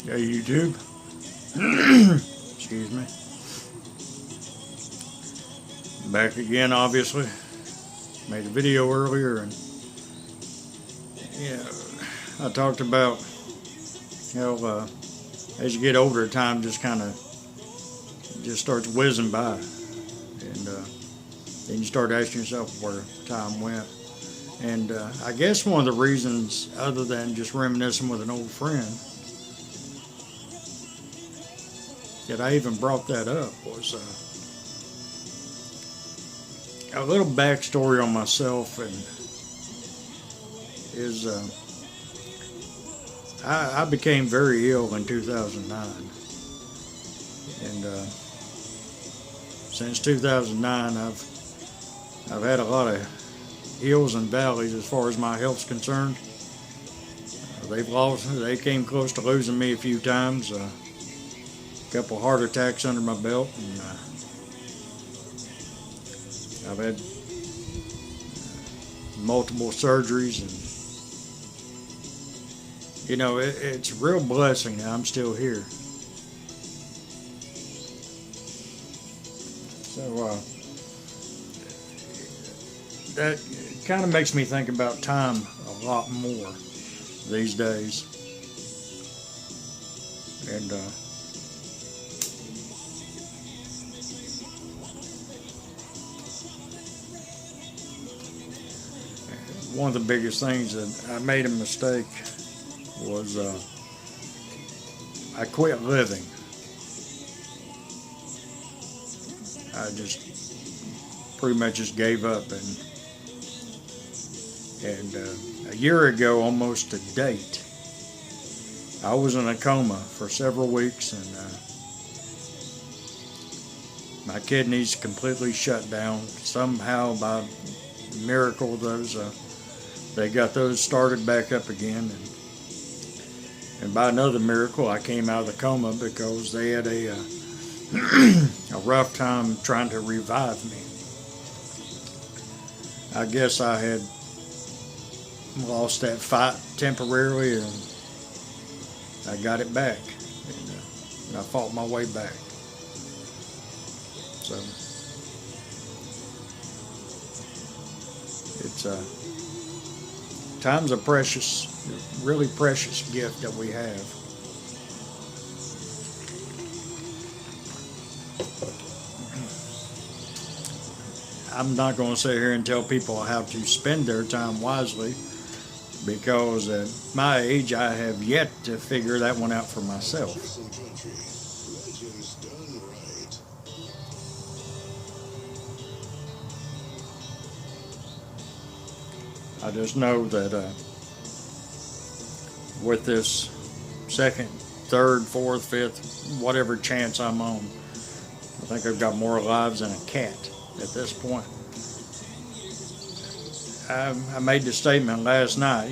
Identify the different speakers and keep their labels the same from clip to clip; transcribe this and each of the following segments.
Speaker 1: Hey YouTube. Excuse me. Back again, obviously. Made a video earlier, and yeah, I talked about how as you get older, time just kind of just starts whizzing by, and then you start asking yourself where time went. And I guess one of the reasons, other than just reminiscing with an old friend, that I even brought that up was a little backstory on myself, and is I became very ill in 2009, and since 2009 I've had a lot of hills and valleys as far as my health's concerned. They came close to losing me a few times. A couple heart attacks under my belt, and I've had multiple surgeries, and it's a real blessing that I'm still here. So that kind of makes me think about time a lot more these days, and one of the biggest things that I made a mistake was I quit living. I just pretty much just gave up, and a year ago, almost to date, I was in a coma for several weeks, and my kidneys completely shut down. Somehow, by miracle, they got those started back up again, and by another miracle, I came out of the coma because they had a rough time trying to revive me. I guess I had lost that fight temporarily, and I got it back, and I fought my way back. So it's time's a precious, really precious gift that we have. I'm not going to sit here and tell people how to spend their time wisely, because at my age I have yet to figure that one out for myself. I just know that with this second, third, fourth, fifth, whatever chance I'm on, I think I've got more lives than a cat at this point. I made the statement last night,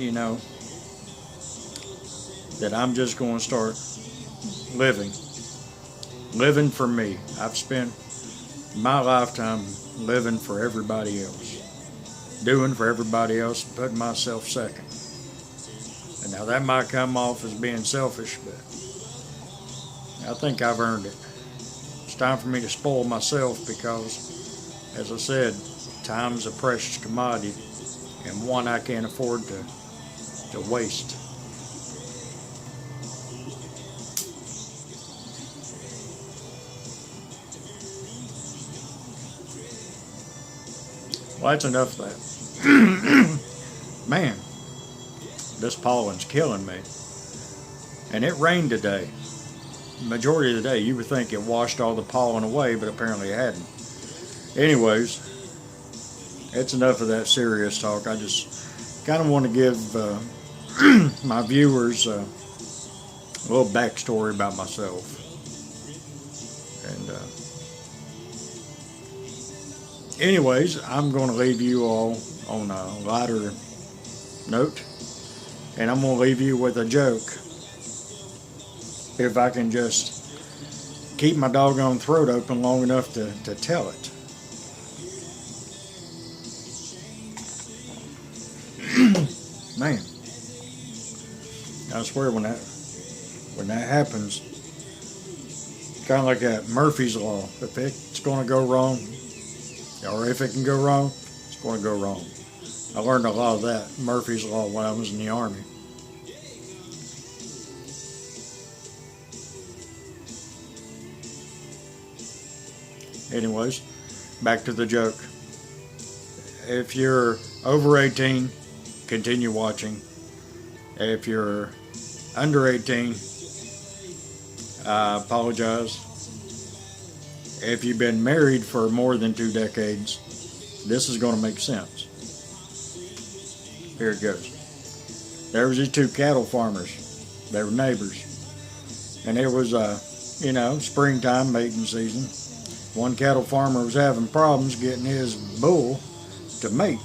Speaker 1: that I'm just going to start living for me. I've spent my lifetime living for everybody else, doing for everybody else, putting myself second. And now that might come off as being selfish, but I think I've earned it. It's time for me to spoil myself, because, as I said, time's a precious commodity, and one I can't afford to waste. Well, that's enough of that. Man, this pollen's killing me. And it rained today. The majority of the day, you would think it washed all the pollen away, but apparently it hadn't. Anyways, it's enough of that serious talk. I just kind of want to give my viewers a little backstory about myself. And anyways, I'm going to leave you all on a lighter note, and I'm going to leave you with a joke. If I can just keep my doggone throat open long enough to tell it. Man, I swear when that When that happens, kind of like that Murphy's Law. If it's going to go wrong, or if it can go wrong, it's going to go wrong. I learned a lot of that Murphy's Law when I was in the Army. Anyways, back to the joke. If you're over 18, continue watching. If you're under 18, I apologize. If you've been married for more than 2 decades, this is going to make sense. Here it goes. There was these 2 cattle farmers. They were neighbors. And it was, springtime mating season. One cattle farmer was having problems getting his bull to mate.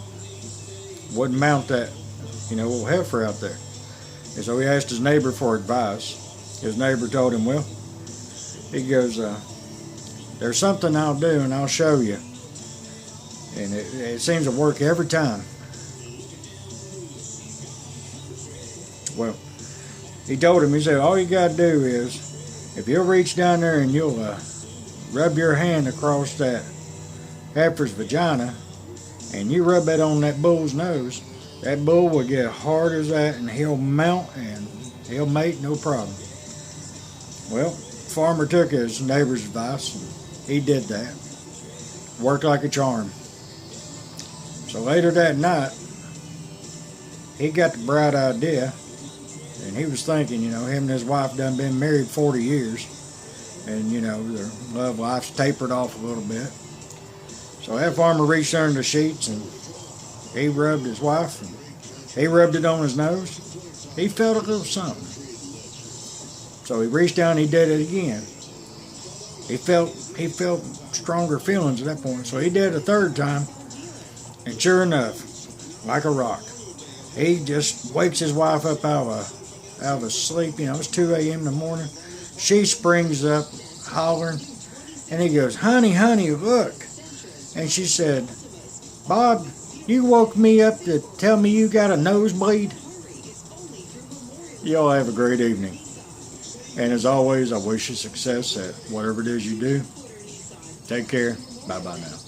Speaker 1: Wouldn't mount that, little heifer out there. And so he asked his neighbor for advice. His neighbor told him, well, he goes, there's something I'll do and I'll show you. And it seems to work every time. Well, he told him, he said, all you got to do is, if you'll reach down there and you'll rub your hand across that heifer's vagina, and you rub that on that bull's nose, that bull will get hard as that, and he'll mount and he'll mate no problem. Well, the farmer took his neighbor's advice, and he did that. Worked like a charm. So later that night, he got the bright idea, and he was thinking, him and his wife done been married 40 years. And, their love life's tapered off a little bit. So that farmer reached under the sheets and he rubbed his wife and he rubbed it on his nose. He felt a little something. So he reached down and he did it again. He felt stronger feelings at that point. So he did it a third time. And sure enough, like a rock, he just wakes his wife up out of a sleep. It's 2 a.m. in the morning. She springs up, hollering, and he goes, honey, look. And she said, Bob, you woke me up to tell me you got a nosebleed? Y'all have a great evening. And as always, I wish you success at whatever it is you do. Take care. Bye-bye now.